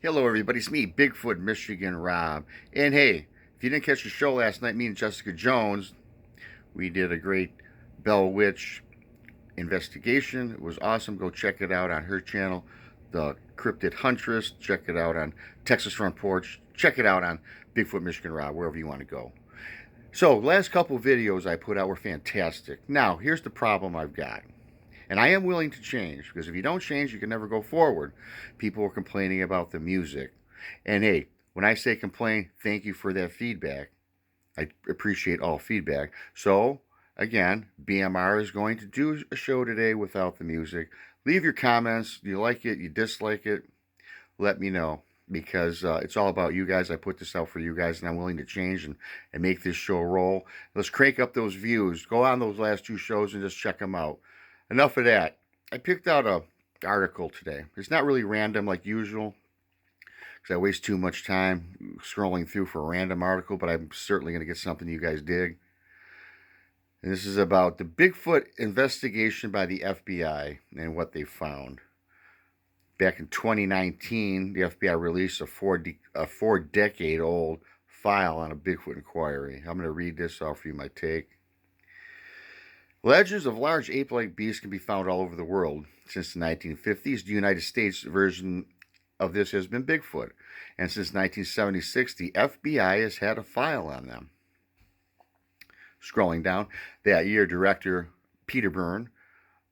Hello, everybody. It's me, Bigfoot, Michigan Rob. And hey, if you didn't catch the show last night, me and Jessica Jones, we did a great Bell Witch investigation. It was awesome. Go check it out on her channel, The Cryptid Huntress. Check it out on Texas Front Porch. Check it out on Bigfoot, Michigan Rob, wherever you want to go. So, last couple videos I put out were fantastic. Now, here's the problem I've got. And I am willing to change, because if you don't change, you can never go forward. People are complaining about the music. And hey, when I say complain, thank you for that feedback. I appreciate all feedback. So, again, BMR is going to do a show today without the music. Leave your comments. You like it, you dislike it, let me know. Because it's all about you guys. I put this out for you guys, and I'm willing to change and make this show roll. Let's crank up those views. Go on those last two shows and just check them out. Enough of that. I picked out an article today. It's not really random like usual, because I waste too much time scrolling through for a random article, but I'm certainly going to get something you guys dig. And this is about the Bigfoot investigation by the FBI and what they found. Back in 2019, the FBI released a four-decade-old file on a Bigfoot inquiry. I'm going to read this off for you, my take. Legends of large ape-like beasts can be found all over the world. Since the 1950s, the United States version of this has been Bigfoot. And since 1976, the FBI has had a file on them. Scrolling down, that year, Director Peter Byrne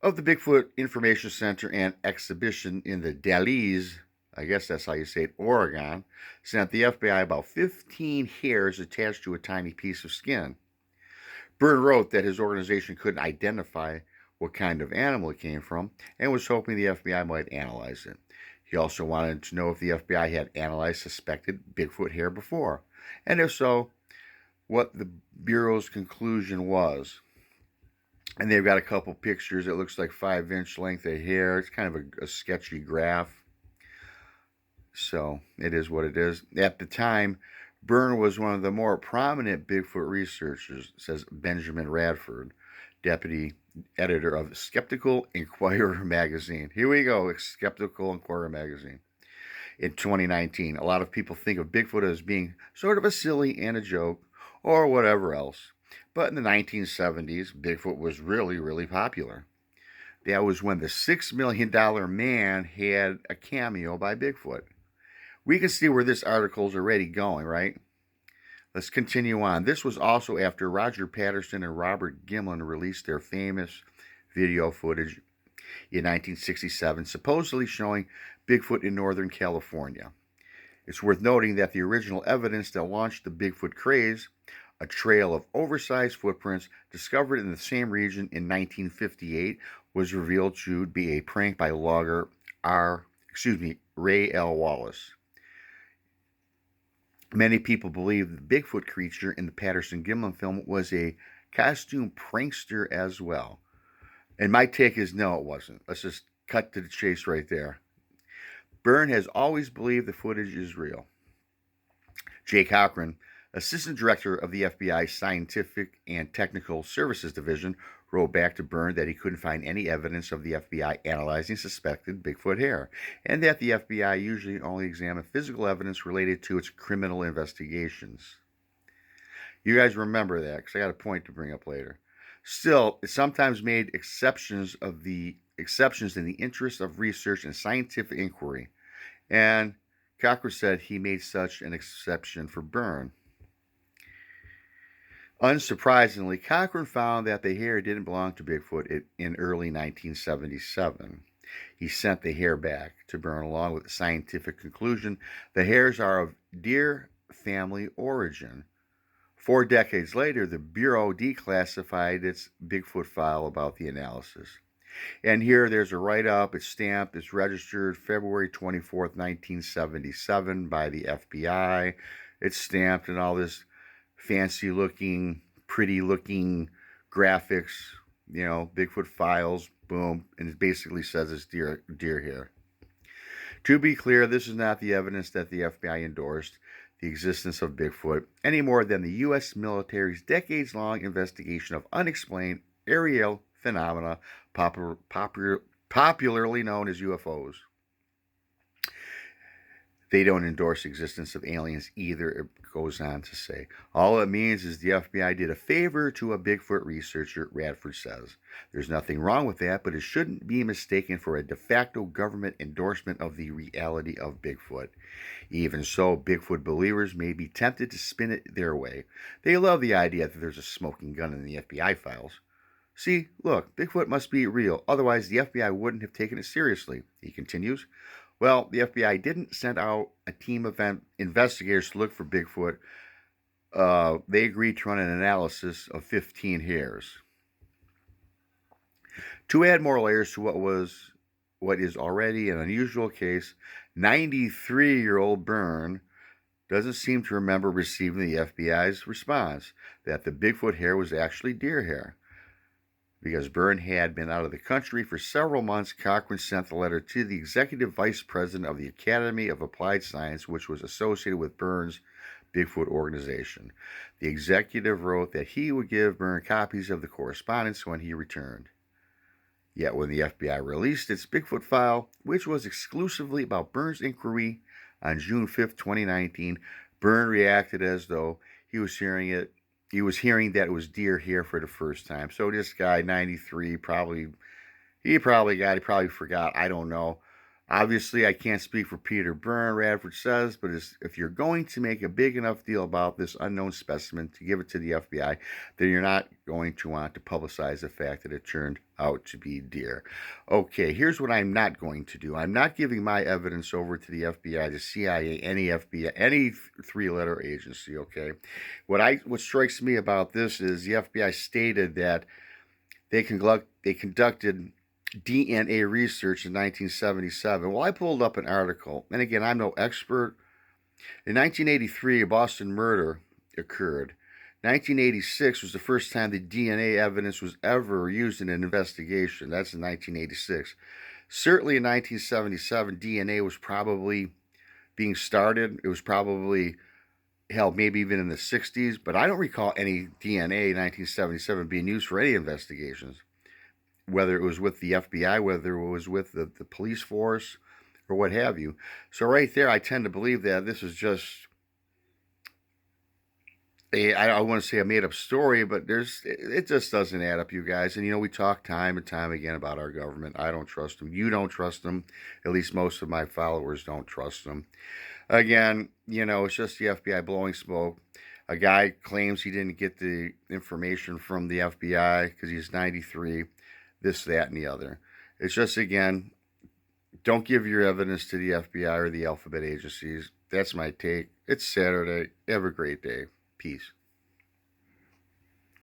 of the Bigfoot Information Center and Exhibition in the Dalles, I guess that's how you say it, Oregon, sent the FBI about 15 hairs attached to a tiny piece of skin. Byrne wrote that his organization couldn't identify what kind of animal it came from and was hoping the FBI might analyze it. He also wanted to know if the FBI had analyzed suspected Bigfoot hair before, and if so, what the Bureau's conclusion was. And they've got a couple pictures. It looks like 5-inch length of hair. It's kind of a sketchy graph. So it is what it is. At the time, Byrne was one of the more prominent Bigfoot researchers, says Benjamin Radford, deputy editor of Skeptical Inquirer magazine. Here we go, Skeptical Inquirer magazine. In 2019, a lot of people think of Bigfoot as being sort of a silly and a joke, or whatever else. But in the 1970s, Bigfoot was really, really popular. That was when the $6 million man had a cameo by Bigfoot. We can see where this article is already going, right? Let's continue on. This was also after Roger Patterson and Robert Gimlin released their famous video footage in 1967, supposedly showing Bigfoot in Northern California. It's worth noting that the original evidence that launched the Bigfoot craze, a trail of oversized footprints discovered in the same region in 1958, was revealed to be a prank by logger Ray L. Wallace. Many people believe the Bigfoot creature in the Patterson-Gimlin film was a costume prankster as well. And my take is no, it wasn't. Let's just cut to the chase right there. Byrne has always believed the footage is real. Jay Cochran, assistant director of the FBI's Scientific and Technical Services Division, wrote back to Byrne that he couldn't find any evidence of the FBI analyzing suspected Bigfoot hair, and that the FBI usually only examined physical evidence related to its criminal investigations. You guys remember that, because I got a point to bring up later. Still, it sometimes made exceptions in the interest of research and scientific inquiry, and Cochran said he made such an exception for Byrne. Unsurprisingly, Cochran found that the hair didn't belong to Bigfoot in early 1977. He sent the hair back to Byrne along with the scientific conclusion the hairs are of deer family origin. 4 decades later, the Bureau declassified its Bigfoot file about the analysis. And here there's a write-up, it's stamped, it's registered February 24th, 1977 by the FBI. It's stamped and all this fancy-looking, pretty-looking graphics, Bigfoot files, boom, and it basically says it's deer hair. To be clear, this is not the evidence that the FBI endorsed the existence of Bigfoot any more than the U.S. military's decades-long investigation of unexplained aerial phenomena, popularly known as UFOs. They don't endorse the existence of aliens either, it goes on to say. All it means is the FBI did a favor to a Bigfoot researcher, Radford says. There's nothing wrong with that, but it shouldn't be mistaken for a de facto government endorsement of the reality of Bigfoot. Even so, Bigfoot believers may be tempted to spin it their way. They love the idea that there's a smoking gun in the FBI files. See, look, Bigfoot must be real, otherwise the FBI wouldn't have taken it seriously, he continues. Well, the FBI didn't send out a team of investigators to look for Bigfoot. They agreed to run an analysis of 15 hairs. To add more layers to what is already an unusual case, 93-year-old Byrne doesn't seem to remember receiving the FBI's response that the Bigfoot hair was actually deer hair. Because Byrne had been out of the country for several months, Cochran sent the letter to the executive vice president of the Academy of Applied Science, which was associated with Byrne's Bigfoot organization. The executive wrote that he would give Byrne copies of the correspondence when he returned. Yet when the FBI released its Bigfoot file, which was exclusively about Byrne's inquiry on June 5, 2019, Byrne reacted as though he was hearing that it was deer hair for the first time. So this guy, 93, probably forgot. I don't know. Obviously, I can't speak for Peter Byrne, Radford says, but if you're going to make a big enough deal about this unknown specimen to give it to the FBI, then you're not going to want to publicize the fact that it turned out to be deer. Okay, here's what I'm not going to do. I'm not giving my evidence over to the FBI, the CIA, any three-letter agency, okay? What strikes me about this is the FBI stated that they conducted DNA research in 1977. Well, I pulled up an article, and again, I'm no expert. In 1983, a Boston murder occurred. 1986 was the first time the DNA evidence was ever used in an investigation. That's in 1986. Certainly in 1977, DNA was probably being started. It was probably held maybe even in the 60s, but I don't recall any DNA in 1977 being used for any investigations. Whether it was with the FBI, whether it was with the police force, or what have you. So right there, I tend to believe that this is just I want to say a made-up story, but it just doesn't add up, you guys. And, we talk time and time again about our government. I don't trust them. You don't trust them. At least most of my followers don't trust them. Again, it's just the FBI blowing smoke. A guy claims he didn't get the information from the FBI because he's 93. This, that, and the other. It's just, again, don't give your evidence to the FBI or the alphabet agencies. That's my take. It's Saturday. Have a great day. Peace.